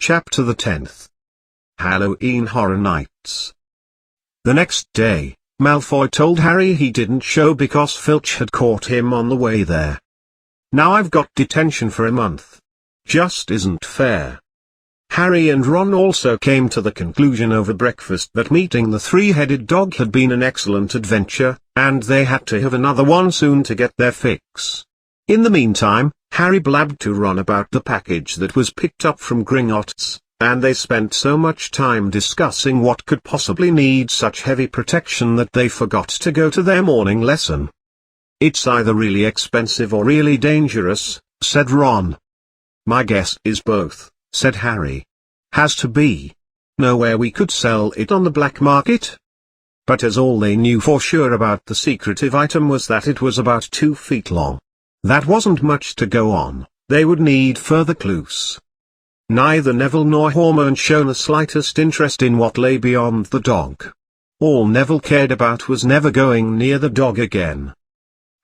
Chapter the 10th. Halloween Horror Nights. The next day, Malfoy told Harry he didn't show because Filch had caught him on the way there. "Now I've got detention for a month. Just isn't fair." Harry and Ron also came to the conclusion over breakfast that meeting the three-headed dog had been an excellent adventure, and they had to have another one soon to get their fix. In the meantime, Harry blabbed to Ron about the package that was picked up from Gringotts, and they spent so much time discussing what could possibly need such heavy protection that they forgot to go to their morning lesson. "It's either really expensive or really dangerous," said Ron. "My guess is both," said Harry. "Has to be. Nowhere we could sell it on the black market?" But as all they knew for sure about the secretive item was that it was about 2 feet long. That wasn't much to go on, they would need further clues. Neither Neville nor Hermione shown the slightest interest in what lay beyond the dog. All Neville cared about was never going near the dog again.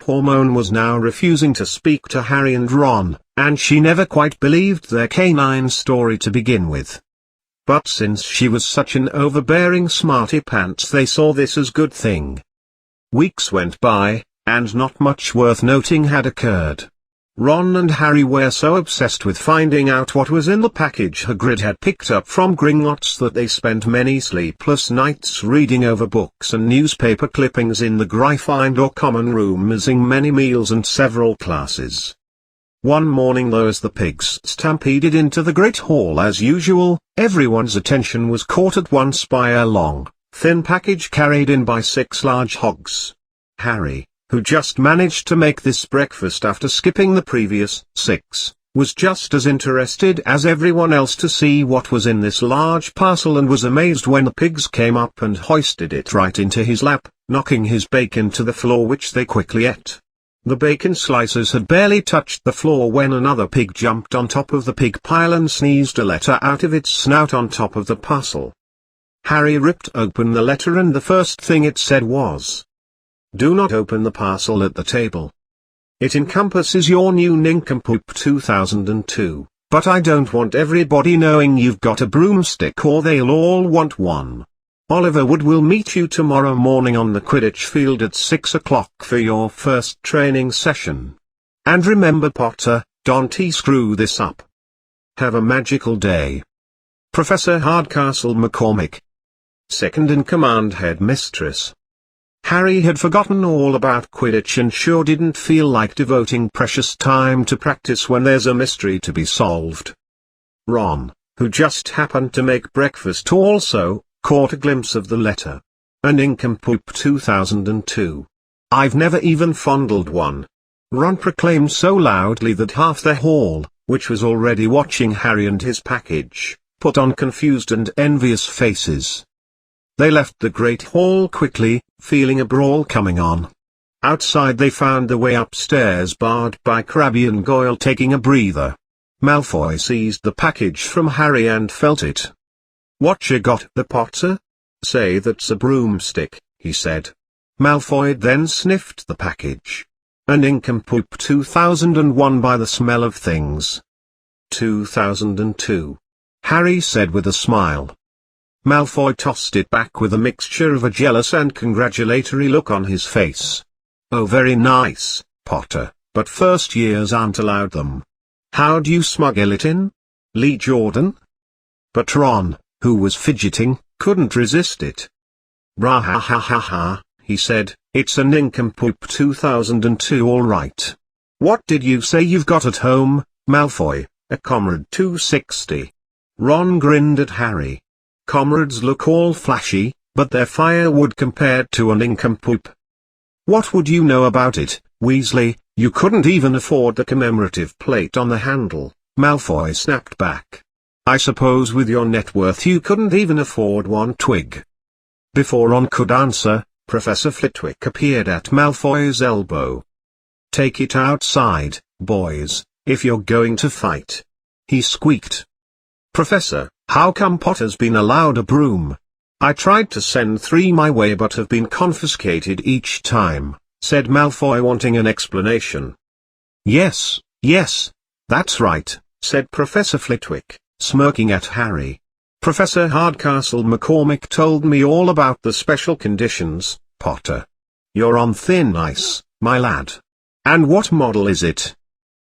Hermione was now refusing to speak to Harry and Ron, and she never quite believed their canine story to begin with. But since she was such an overbearing smarty-pants, they saw this as good thing. Weeks went by, and not much worth noting had occurred. Ron and Harry were so obsessed with finding out what was in the package Hagrid had picked up from Gringotts that they spent many sleepless nights reading over books and newspaper clippings in the Gryffindor common room, missing many meals and several classes. One morning though, as the pigs stampeded into the Great Hall as usual, everyone's attention was caught at once by a long, thin package carried in by 6 large hogs. Harry, who just managed to make this breakfast after skipping the previous 6, was just as interested as everyone else to see what was in this large parcel, and was amazed when the pigs came up and hoisted it right into his lap, knocking his bacon to the floor, which they quickly ate. The bacon slices had barely touched the floor when another pig jumped on top of the pig pile and sneezed a letter out of its snout on top of the parcel. Harry ripped open the letter, and the first thing it said was, "Do not open the parcel at the table. It encompasses your new nincompoop 2002, but I don't want everybody knowing you've got a broomstick, or they'll all want one. Oliver Wood will meet you tomorrow morning on the Quidditch field at 6 o'clock for your first training session. And remember, Potter, don't screw this up. Have a magical day. Professor Hardcastle McCormick, Second in Command Headmistress." Harry had forgotten all about Quidditch and sure didn't feel like devoting precious time to practice when there's a mystery to be solved. Ron, who just happened to make breakfast also, caught a glimpse of the letter. "A nincompoop 2002. I've never even fondled one," Ron proclaimed so loudly that half the hall, which was already watching Harry and his package, put on confused and envious faces. They left the Great Hall quickly, feeling a brawl coming on. Outside they found the way upstairs barred by Crabbe and Goyle taking a breather. Malfoy seized the package from Harry and felt it. "What you got, the Potter? Say that's a broomstick," he said. Malfoy then sniffed the package. "A nincompoop 2001 by the smell of things." 2002. Harry said with a smile. Malfoy tossed it back with a mixture of a jealous and congratulatory look on his face. "Oh, very nice, Potter, but first years aren't allowed them. How'd you smuggle it in? Lee Jordan?" But Ron, who was fidgeting, couldn't resist it. "Rah ha ha ha ha," he said, "it's a nincompoop 2002 all right. What did you say you've got at home, Malfoy, a Comrade 260? Ron grinned at Harry. Comrades look all flashy, but they're firewood compared to a nincompoop. "What would you know about it, Weasley? You couldn't even afford the commemorative plate on the handle," Malfoy snapped back. "I suppose with your net worth you couldn't even afford one twig." Before Ron could answer, Professor Flitwick appeared at Malfoy's elbow. "Take it outside, boys, if you're going to fight," he squeaked. "Professor, how come Potter's been allowed a broom? I tried to send 3 my way but have been confiscated each time," said Malfoy, wanting an explanation. Yes, that's right," said Professor Flitwick, smirking at Harry. "Professor Hardcastle McCormick told me all about the special conditions, Potter. You're on thin ice, my lad. And what model is it?"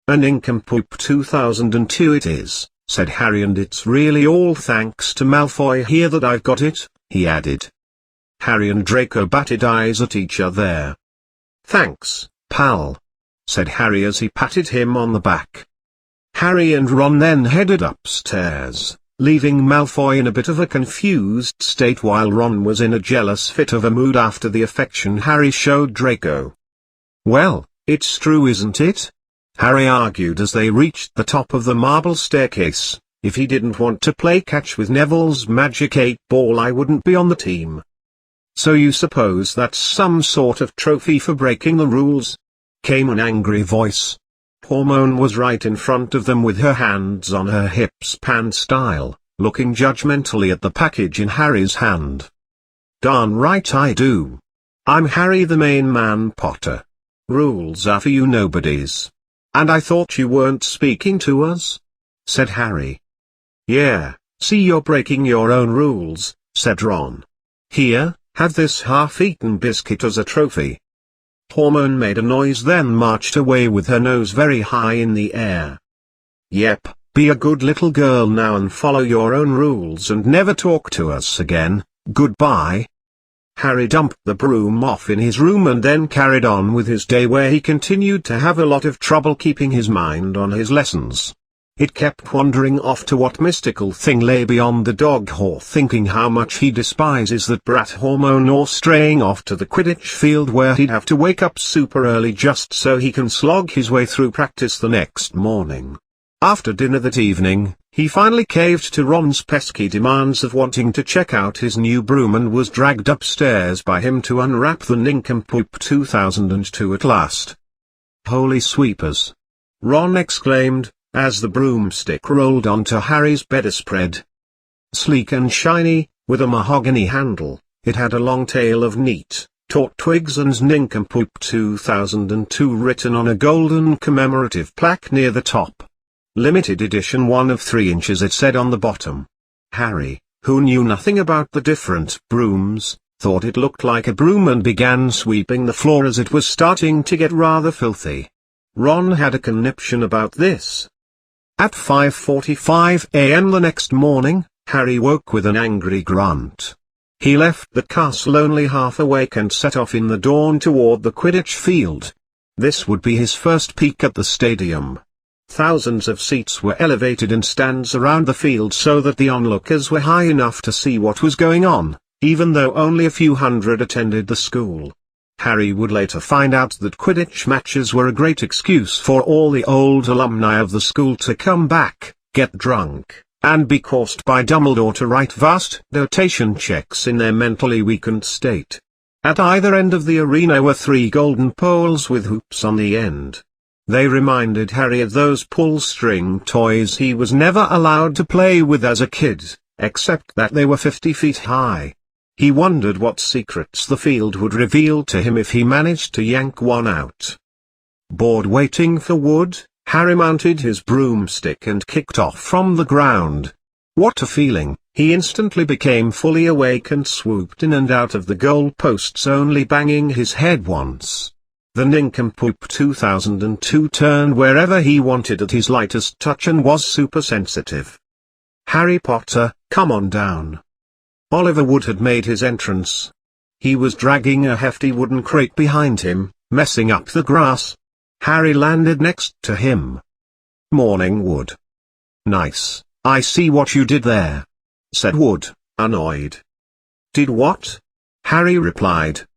"A nincompoop 2002 it is," said Harry, "and it's really all thanks to Malfoy here that I've got it," he added. Harry and Draco batted eyes at each other. "Thanks, pal," said Harry as he patted him on the back. Harry and Ron then headed upstairs, leaving Malfoy in a bit of a confused state while Ron was in a jealous fit of a mood after the affection Harry showed Draco. "Well, it's true, isn't it?" Harry argued as they reached the top of the marble staircase. "If he didn't want to play catch with Neville's magic 8-ball, I wouldn't be on the team." "So you suppose that's some sort of trophy for breaking the rules?" came an angry voice. Hormone was right in front of them with her hands on her hips pan style, looking judgmentally at the package in Harry's hand. "Darn right I do. I'm Harry the main man, Potter. Rules are for you nobodies. And I thought you weren't speaking to us?" said Harry. "Yeah, see, you're breaking your own rules," said Ron. "Here, have this half-eaten biscuit as a trophy." Hormone made a noise then marched away with her nose very high in the air. "Yep, be a good little girl now and follow your own rules and never talk to us again, goodbye." Harry dumped the broom off in his room and then carried on with his day, where he continued to have a lot of trouble keeping his mind on his lessons. It kept wandering off to what mystical thing lay beyond the dog hall, thinking how much he despises that brat Hormone, or straying off to the Quidditch field where he'd have to wake up super early just so he can slog his way through practice the next morning. After dinner that evening, he finally caved to Ron's pesky demands of wanting to check out his new broom and was dragged upstairs by him to unwrap the nincompoop 2002 at last. "Holy sweepers!" Ron exclaimed, as the broomstick rolled onto Harry's bedspread. Sleek and shiny, with a mahogany handle, it had a long tail of neat, taut twigs and nincompoop 2002 written on a golden commemorative plaque near the top. "Limited edition 1 of 3 inches," it said on the bottom. Harry, who knew nothing about the different brooms, thought it looked like a broom and began sweeping the floor as it was starting to get rather filthy. Ron had a conniption about this. At 5:45 a.m. the next morning, Harry woke with an angry grunt. He left the castle only half awake and set off in the dawn toward the Quidditch field. This would be his first peek at the stadium. Thousands of seats were elevated in stands around the field so that the onlookers were high enough to see what was going on, even though only a few hundred attended the school. Harry would later find out that Quidditch matches were a great excuse for all the old alumni of the school to come back, get drunk, and be caused by Dumbledore to write vast notation checks in their mentally weakened state. At either end of the arena were 3 golden poles with hoops on the end. They reminded Harry of those pull-string toys he was never allowed to play with as a kid, except that they were 50 feet high. He wondered what secrets the field would reveal to him if he managed to yank one out. Bored waiting for Wood, Harry mounted his broomstick and kicked off from the ground. What a feeling! He instantly became fully awake and swooped in and out of the goal posts, only banging his head once. The nincompoop 2002 turned wherever he wanted at his lightest touch and was super sensitive. "Harry Potter, come on down." Oliver Wood had made his entrance. He was dragging a hefty wooden crate behind him, messing up the grass. Harry landed next to him. "Morning, Wood." "Nice, I see what you did there," said Wood, annoyed. "Did what?" Harry replied.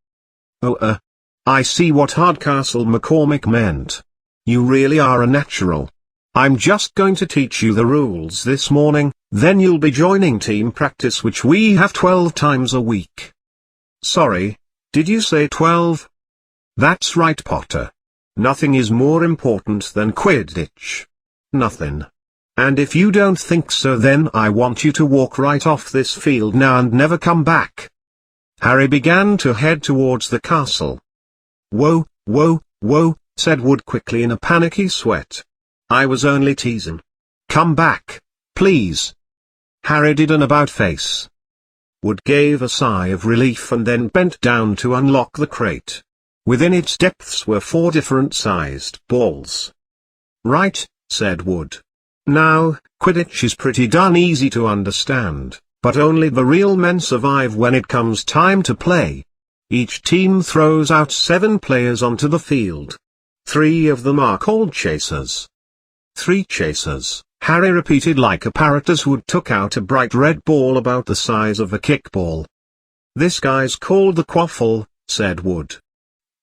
"Oh, I see what Hardcastle McCormick meant. You really are a natural. I'm just going to teach you the rules this morning, then you'll be joining team practice, which we have 12 times a week." "Sorry, did you say 12? "That's right, Potter. Nothing is more important than Quidditch. Nothing. And if you don't think so, then I want you to walk right off this field now and never come back." Harry began to head towards the castle. "Whoa, whoa, whoa," said Wood quickly in a panicky sweat. "I was only teasing. Come back. Please. Harry did an about-face. Wood gave a sigh of relief and then bent down to unlock the crate. Within its depths were 4 different-sized balls. Right, said Wood. Now, Quidditch is pretty darn easy to understand, but only the real men survive when it comes time to play. Each team throws out 7 players onto the field. 3 of them are called chasers. 3 chasers, Harry repeated like a parrot as Wood took out a bright red ball about the size of a kickball. This guy's called the quaffle, said Wood.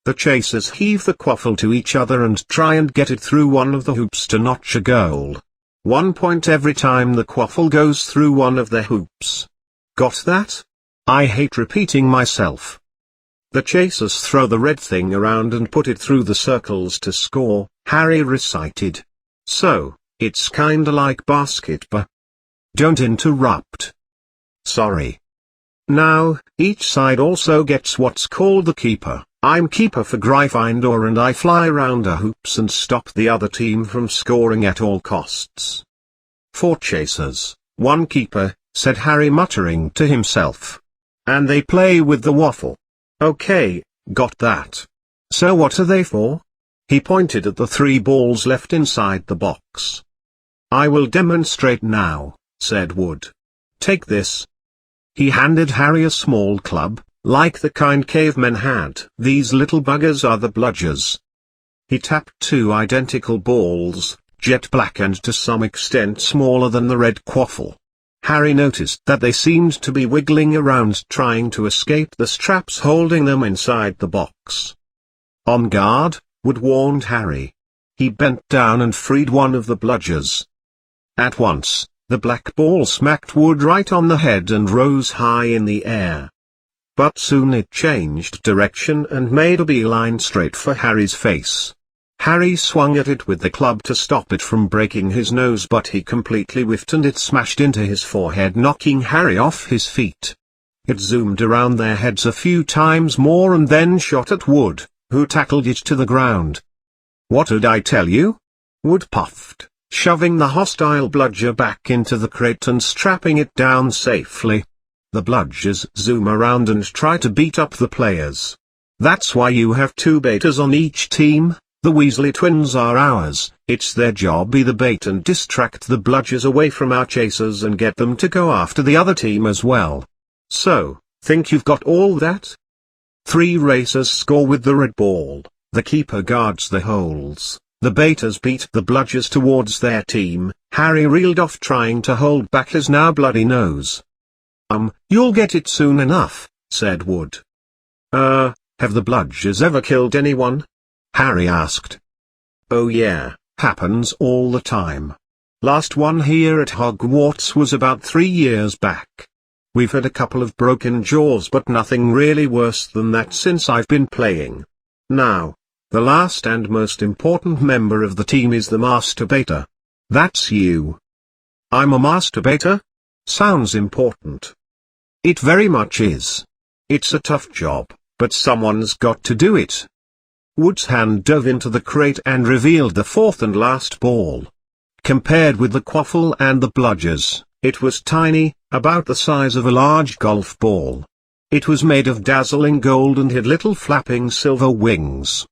The chasers heave the quaffle to each other and try and get it through one of the hoops to notch a goal. 1 point every time the quaffle goes through one of the hoops. Got that? I hate repeating myself. The chasers throw the red thing around and put it through the circles to score, Harry recited. So, it's kinda like basketball. Don't interrupt. Sorry. Now, each side also gets what's called the keeper. I'm keeper for Gryffindor and I fly around the hoops and stop the other team from scoring at all costs. 4 chasers, 1 keeper, said Harry muttering to himself. And they play with the waffle. Okay, got that. So what are they for? He pointed at the 3 balls left inside the box. I will demonstrate now, said Wood. Take this. He handed Harry a small club, like the kind cavemen had. These little buggers are the bludgers. He tapped 2 identical balls, jet black and to some extent smaller than the red quaffle. Harry noticed that they seemed to be wiggling around trying to escape the straps holding them inside the box. On guard, Wood warned Harry. He bent down and freed one of the bludgers. At once, the black ball smacked Wood right on the head and rose high in the air. But soon it changed direction and made a beeline straight for Harry's face. Harry swung at it with the club to stop it from breaking his nose, but he completely whiffed and it smashed into his forehead, knocking Harry off his feet. It zoomed around their heads a few times more and then shot at Wood, who tackled it to the ground. What did I tell you? Wood puffed, shoving the hostile bludger back into the crate and strapping it down safely. The bludgers zoom around and try to beat up the players. That's why you have 2 baiters on each team. The Weasley twins are ours. It's their job be the bait and distract the bludgers away from our chasers and get them to go after the other team as well. So, think you've got all that? 3 racers score with the red ball, the keeper guards the holes, the baiters beat the bludgers towards their team. Harry reeled off trying to hold back his now bloody nose. You'll get it soon enough, said Wood. Have the bludgers ever killed anyone? Harry asked. Oh yeah, happens all the time. Last one here at Hogwarts was about 3 years back. We've had a couple of broken jaws but nothing really worse than that since I've been playing. Now, the last and most important member of the team is the masturbator. That's you. I'm a masturbator? Sounds important. It very much is. It's a tough job, but someone's got to do it. Wood's hand dove into the crate and revealed the 4th and last ball. Compared with the quaffle and the bludgers, it was tiny, about the size of a large golf ball. It was made of dazzling gold and had little flapping silver wings.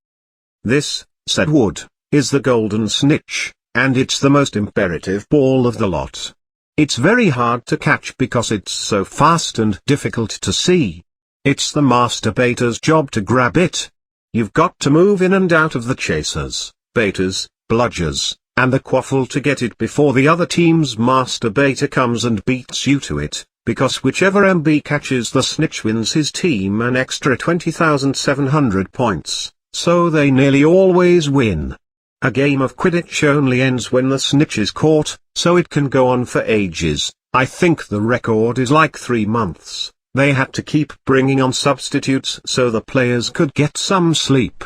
This, said Wood, is the golden snitch, and it's the most imperative ball of the lot. It's very hard to catch because it's so fast and difficult to see. It's the masturbator's job to grab it. You've got to move in and out of the chasers, baiters, bludgers, and the quaffle to get it before the other team's masturbator comes and beats you to it, because whichever MB catches the snitch wins his team an extra 20,700 points, so they nearly always win. A game of Quidditch only ends when the snitch is caught, so it can go on for ages. I think the record is like 3 months. They had to keep bringing on substitutes so the players could get some sleep.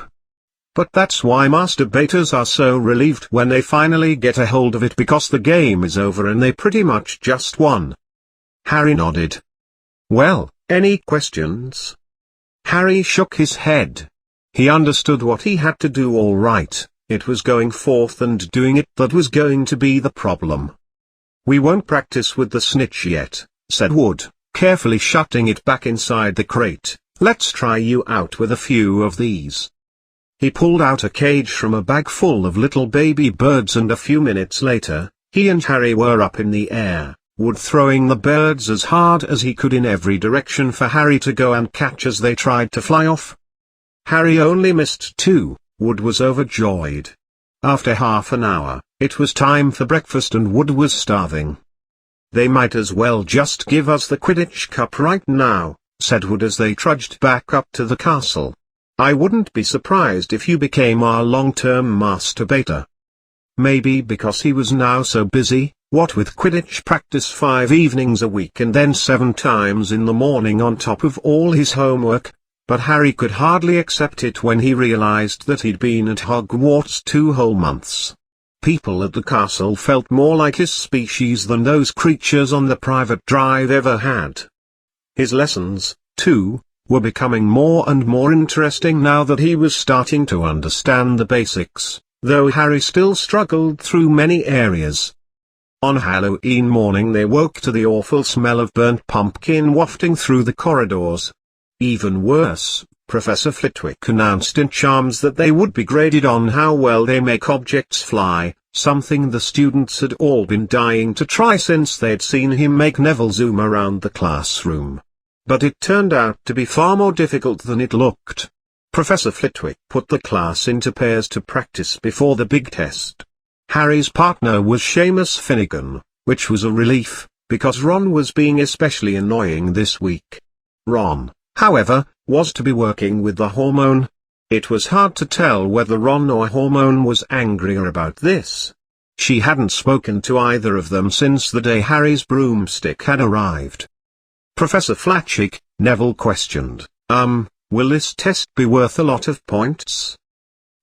But that's why masturbators are so relieved when they finally get a hold of it, because the game is over and they pretty much just won. Harry nodded. Well, any questions? Harry shook his head. He understood what he had to do all right. It was going forth and doing it that was going to be the problem. "We won't practice with the snitch yet," said Wood, carefully shutting it back inside the crate. "Let's try you out with a few of these." He pulled out a cage from a bag full of little baby birds, and a few minutes later, he and Harry were up in the air, Wood throwing the birds as hard as he could in every direction for Harry to go and catch as they tried to fly off. Harry only missed 2. Wood was overjoyed. After half an hour, it was time for breakfast and Wood was starving. "They might as well just give us the Quidditch Cup right now," said Wood as they trudged back up to the castle. "I wouldn't be surprised if you became our long-term masturbator." Maybe because he was now so busy, what with Quidditch practice 5 evenings a week and then 7 times in the morning on top of all his homework, but Harry could hardly accept it when he realized that he'd been at Hogwarts 2 whole months. People at the castle felt more like his species than those creatures on the private drive ever had. His lessons, too, were becoming more and more interesting now that he was starting to understand the basics, though Harry still struggled through many areas. On Halloween morning they woke to the awful smell of burnt pumpkin wafting through the corridors. Even worse, Professor Flitwick announced in charms that they would be graded on how well they make objects fly, something the students had all been dying to try since they'd seen him make Neville zoom around the classroom. But it turned out to be far more difficult than it looked. Professor Flitwick put the class into pairs to practice before the big test. Harry's partner was Seamus Finnegan, which was a relief, because Ron was being especially annoying this week. Ron, however, was to be working with the hormone. It was hard to tell whether Ron or Hormone was angrier about this. She hadn't spoken to either of them since the day Harry's broomstick had arrived. "Professor Flatchick," Neville questioned, will this test be worth a lot of points?"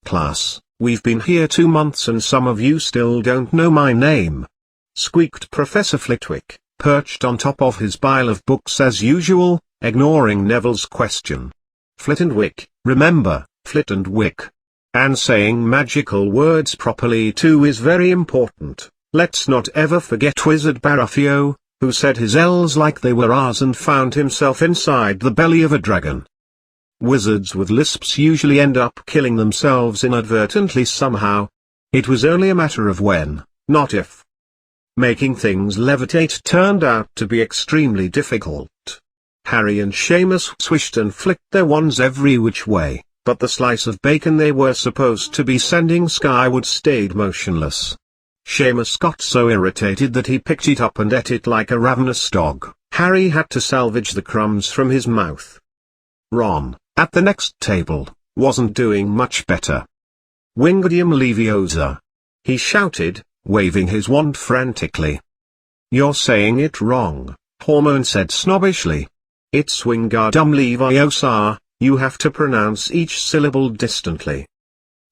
"Class, we've been here 2 months and some of you still don't know my name," squeaked Professor Flitwick, perched on top of his pile of books as usual, ignoring Neville's question. "Flit and Wick, remember, Flit and Wick. And saying magical words properly too is very important. Let's not ever forget Wizard Baraffio, who said his L's like they were R's and found himself inside the belly of a dragon." Wizards with lisps usually end up killing themselves inadvertently somehow. It was only a matter of when, not if. Making things levitate turned out to be extremely difficult. Harry and Seamus swished and flicked their wands every which way, but the slice of bacon they were supposed to be sending skyward stayed motionless. Seamus got so irritated that he picked it up and ate it like a ravenous dog. Harry had to salvage the crumbs from his mouth. Ron, at the next table, wasn't doing much better. "Wingardium Leviosa!" he shouted, waving his wand frantically. "You're saying it wrong," Hormone said snobbishly. "It's Wingardium Leviosa, you have to pronounce each syllable distantly."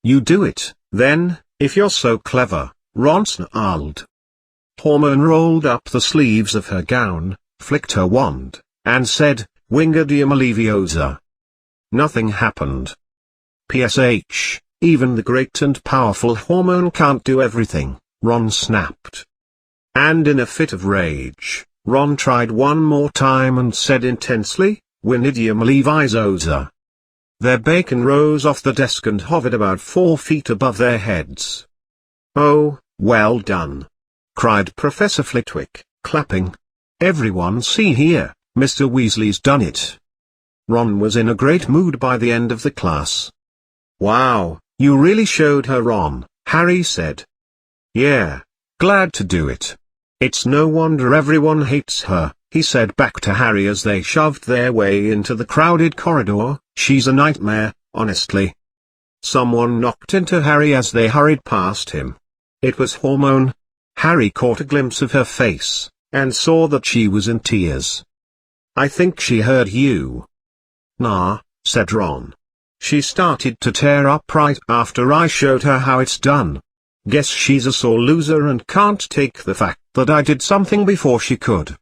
"You do it, then, if you're so clever," Ron snarled. Hormone rolled up the sleeves of her gown, flicked her wand, and said, "Wingardium Leviosa." Nothing happened. "PSH, even the great and powerful Hormone can't do everything," Ron snapped. And in a fit of rage, Ron tried one more time and said intensely, "Wingardium Leviosa." Their bacon rose off the desk and hovered about 4 feet above their heads. "Oh, well done!" cried Professor Flitwick, clapping. "Everyone see here, Mr. Weasley's done it." Ron was in a great mood by the end of the class. "Wow, you really showed her, Ron," Harry said. "Yeah, glad to do it. It's no wonder everyone hates her," he said back to Harry as they shoved their way into the crowded corridor. "She's a nightmare, honestly." Someone knocked into Harry as they hurried past him. It was Hormone. Harry caught a glimpse of her face, and saw that she was in tears. "I think she heard you." "Nah," said Ron. "She started to tear up right after I showed her how it's done. Guess she's a sore loser and can't take the fact that I did something before she could."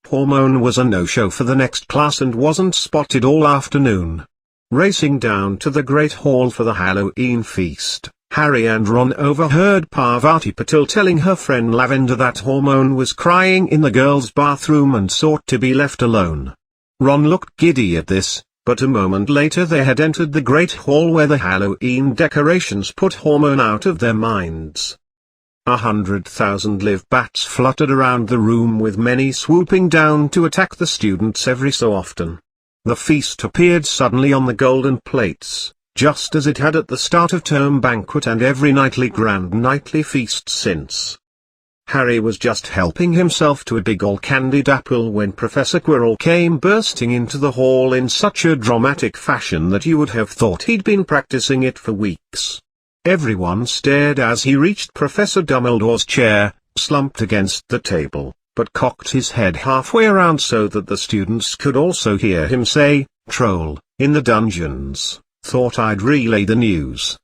Hormone was a no-show for the next class and wasn't spotted all afternoon. Racing down to the Great Hall for the Halloween feast, Harry and Ron overheard Parvati Patil telling her friend Lavender that Hormone was crying in the girls' bathroom and sought to be left alone. Ron looked giddy at this, but a moment later they had entered the great hall where the Halloween decorations put Hormone out of their minds. 100,000 live bats fluttered around the room, with many swooping down to attack the students every so often. The feast appeared suddenly on the golden plates, just as it had at the start of term banquet and every nightly grand nightly feast since. Harry was just helping himself to a big all-candied apple when Professor Quirrell came bursting into the hall in such a dramatic fashion that you would have thought he'd been practicing it for weeks. Everyone stared as he reached Professor Dumbledore's chair, slumped against the table, but cocked his head halfway around so that the students could also hear him say, "Troll, in the dungeons, thought I'd relay the news."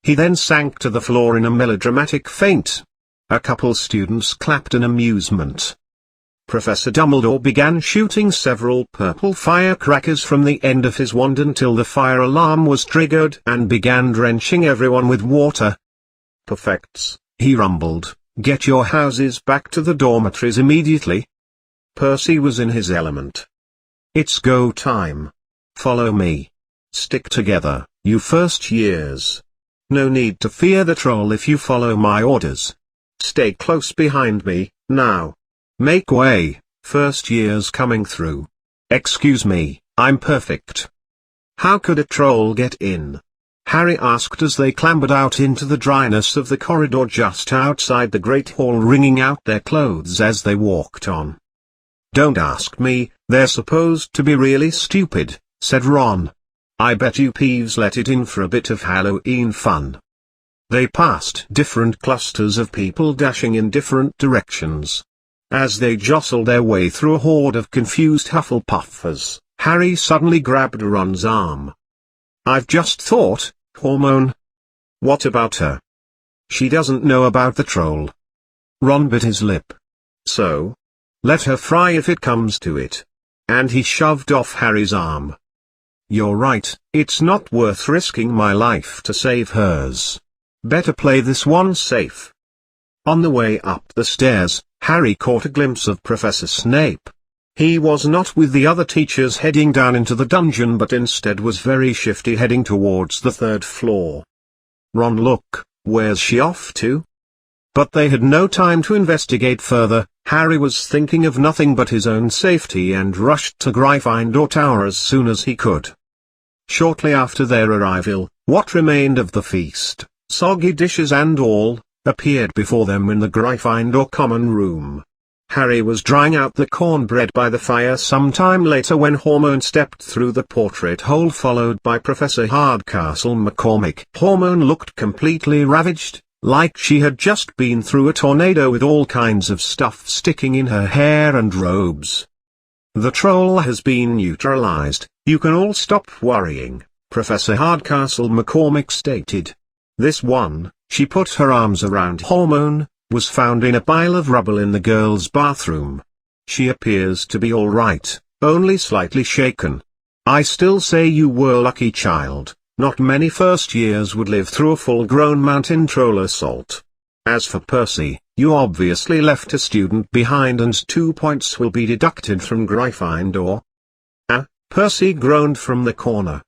He then sank to the floor in a melodramatic faint. A couple students clapped in amusement. Professor Dumbledore began shooting several purple firecrackers from the end of his wand until the fire alarm was triggered and began drenching everyone with water. "Perfects," he rumbled, "get your houses back to the dormitories immediately." Percy was in his element. "It's go time. Follow me. Stick together, you first years. No need to fear the troll if you follow my orders. Stay close behind me, now. Make way, first years coming through. Excuse me, I'm perfect." "How could a troll get in?" Harry asked as they clambered out into the dryness of the corridor just outside the great hall, wringing out their clothes as they walked on. "Don't ask me, they're supposed to be really stupid," said Ron. "I bet you Peeves let it in for a bit of Halloween fun." They passed different clusters of people dashing in different directions. As they jostled their way through a horde of confused Hufflepuffers, Harry suddenly grabbed Ron's arm. "I've just thought, Hormone." "What about her?" "She doesn't know about the troll." Ron bit his lip. "So? Let her fry if it comes to it." And he shoved off Harry's arm. "You're right, it's not worth risking my life to save hers. Better play this one safe." On the way up the stairs, Harry caught a glimpse of Professor Snape. He was not with the other teachers heading down into the dungeon, but instead was very shifty heading towards the 3rd floor. "Ron, look, where's she off to?" But they had no time to investigate further. Harry was thinking of nothing but his own safety and rushed to Gryffindor Tower as soon as he could. Shortly after their arrival, what remained of the feast, soggy dishes and all, appeared before them in the Gryffindor common room. Harry was drying out the cornbread by the fire some time later when Hormone stepped through the portrait hole, followed by Professor Hardcastle McCormick. Hormone looked completely ravaged, like she had just been through a tornado with all kinds of stuff sticking in her hair and robes. "The troll has been neutralized, you can all stop worrying," Professor Hardcastle McCormick stated. "This one," she put her arms around Hormone, "was found in a pile of rubble in the girls' bathroom. She appears to be all right, only slightly shaken. I still say you were lucky, child. Not many first years would live through a full-grown mountain troll assault. As for Percy, you obviously left a student behind and 2 points will be deducted from Gryffindor." "Ah," Percy groaned from the corner.